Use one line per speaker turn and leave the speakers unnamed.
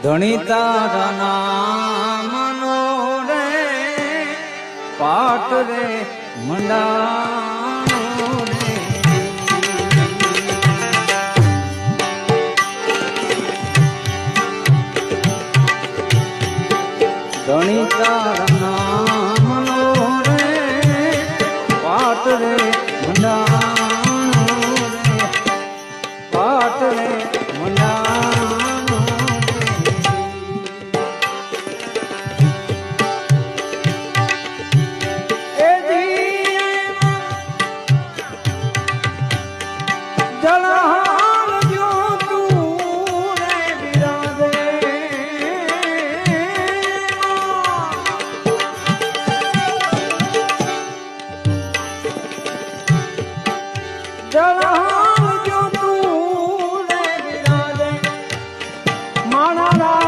ધણી તારા નામનો રે પાટ રે મંડાણો રે ધણી તારા નામનો રે પાટ રે મંડાણો રે પાટ રે મંડાણો જળહારજો તું રે બિરાજે જળહારજો તું રે બિરાજે માણા